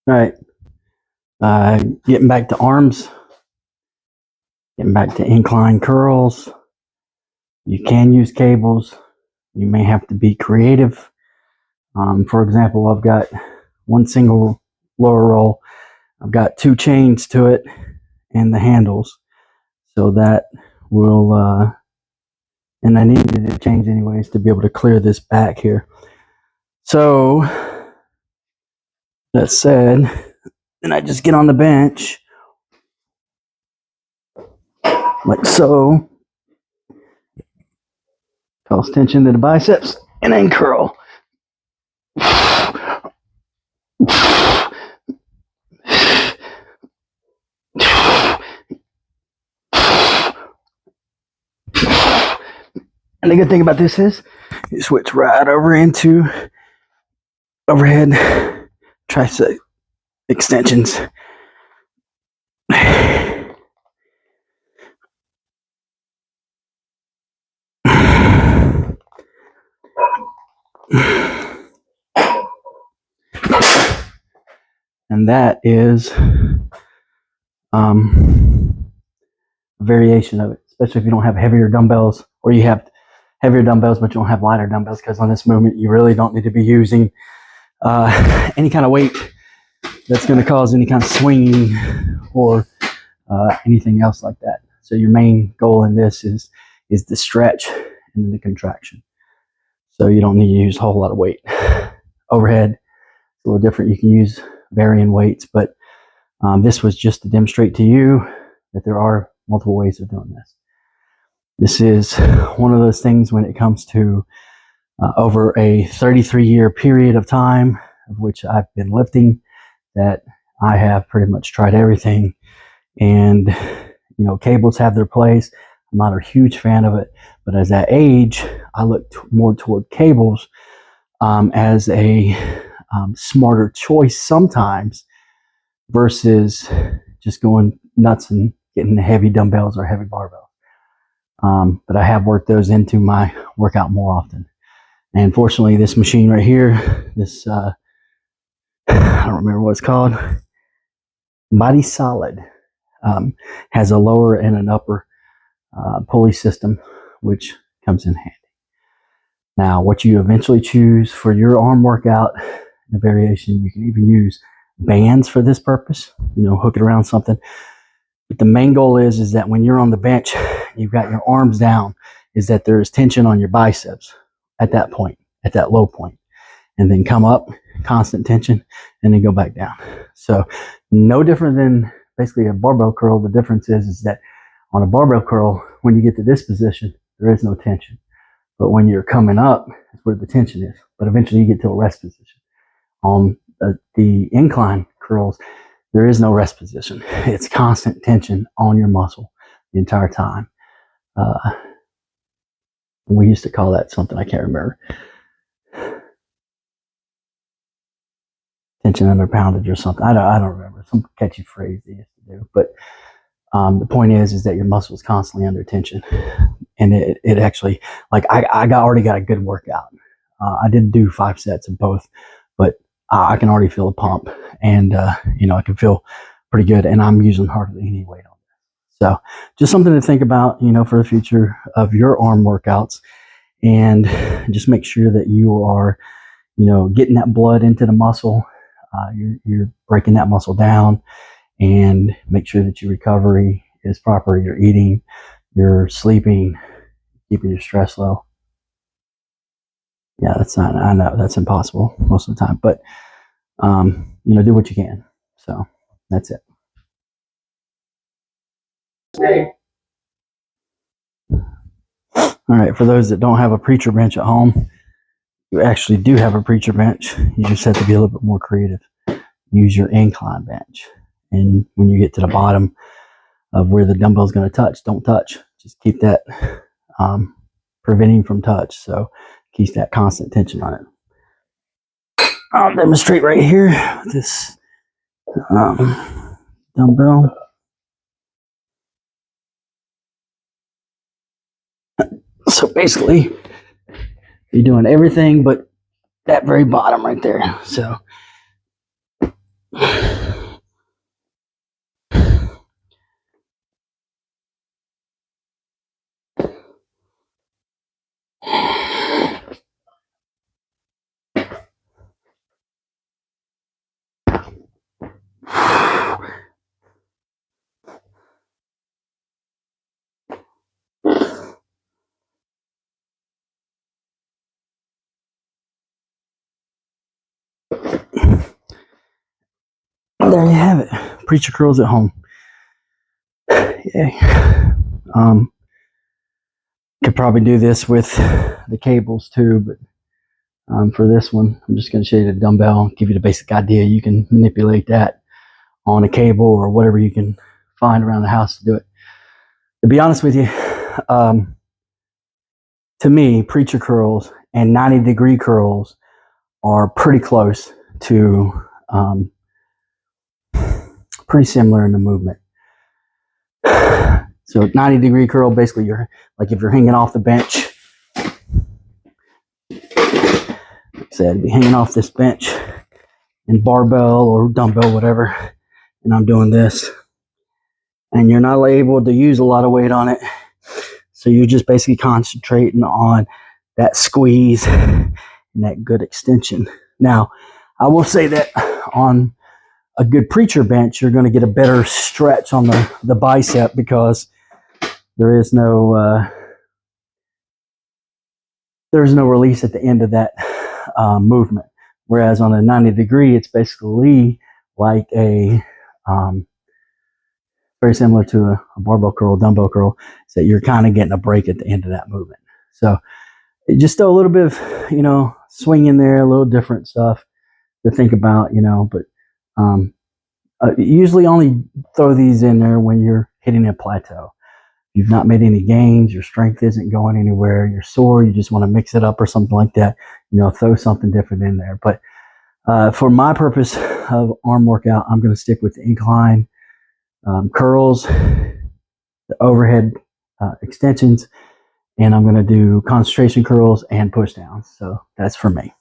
All right. Getting back to arms, getting back to incline curls. You can use cables. You may have to be creative. For example, I've got one single lower roll. I've got 2 chains to it and the handles. So that will, and I needed to change anyways to be able to clear this back here. So that said, then I just get on the bench like so, cause tension to the biceps, and then curl. And the good thing about this is you switch right over into overhead tricep extensions. And that is a variation of it, especially if you don't have heavier dumbbells, or you have heavier dumbbells but you don't have lighter dumbbells, because on this movement you really don't need to be using any kind of weight that's going to cause any kind of swinging or anything else like that. So your main goal in this is the stretch and the contraction. So you don't need to use a whole lot of weight. Overhead, it's a little different. You can use varying weights, but this was just to demonstrate to you that there are multiple ways of doing this. This is one of those things when it comes to over a 33-year period of time of which I've been lifting, that I have pretty much tried everything. And you know, cables have their place. I'm not a huge fan of it, but as I age, I look more toward cables as a smarter choice sometimes, versus just going nuts and getting the heavy dumbbells or heavy barbell. But I have worked those into my workout more often. And fortunately, this machine right here, this I don't remember what it's called, Body Solid, has a lower and an upper pulley system, which comes in handy. Now, what you eventually choose for your arm workout, the variation, you can even use bands for this purpose, you know, hook it around something. But the main goal is that when you're on the bench, you've got your arms down, is that there is tension on your biceps at that point, at that low point, and then come up, constant tension, and then go back down. So no different than basically a barbell curl. The difference is that on a barbell curl, when you get to this position, there is no tension. But when you're coming up, that's where the tension is. But eventually you get to a rest position. On the incline curls, there is no rest position. It's constant tension on your muscle the entire time. We used to call that something, I can't remember. Tension under poundage or something. I don't remember. Some catchy phrase they used to do. But the point is that your muscle is constantly under tension. And it actually, like I already got a good workout. I didn't do 5 sets of both, but I can already feel the pump, and you know, I can feel pretty good, and I'm using hardly any weight on this. So just something to think about, you know, for the future of your arm workouts, and just make sure that you are, you know, getting that blood into the muscle. You're breaking that muscle down, and make sure that your recovery is proper. You're eating, you're sleeping, keeping your stress low. Yeah, that's not, I know that's impossible most of the time, but you know, do what you can. So that's it. All right, for those that don't have a preacher bench at home, you actually do have a preacher bench. You just have to be a little bit more creative. Use your incline bench, and when you get to the bottom of where the dumbbell is going to touch, don't touch. Just keep that preventing from touch, so keeps that constant tension on it. I'll demonstrate right here with this dumbbell. So basically, you're doing everything but that very bottom right there. So There you have it. Preacher curls at home. Yeah. Could probably do this with the cables too, but for this one, I'm just going to show you the dumbbell, give you the basic idea. You can manipulate that on a cable or whatever you can find around the house to do it. To be honest with you, to me, preacher curls and 90-degree curls are pretty close to, pretty similar in the movement. So 90-degree curl, basically you're like if you're hanging off the bench, like I said, be hanging off this bench and barbell or dumbbell, whatever, and I'm doing this, and you're not able to use a lot of weight on it, so you're just basically concentrating on that squeeze and that good extension. Now, I will say that on a good preacher bench, you're going to get a better stretch on the bicep because there is no there's no release at the end of that movement. Whereas on a 90-degree, it's basically like a very similar to a barbell curl, dumbbell curl, so that you're kind of getting a break at the end of that movement. So just throw a little bit of, swing in there, a little different stuff to think about, but usually only throw these in there when you're hitting a plateau. You've not made any gains, your strength isn't going anywhere, you're sore, you just want to mix it up or something like that, throw something different in there. But for my purpose of arm workout, I'm going to stick with the incline curls, the overhead extensions, and I'm going to do concentration curls and push downs. So that's for me.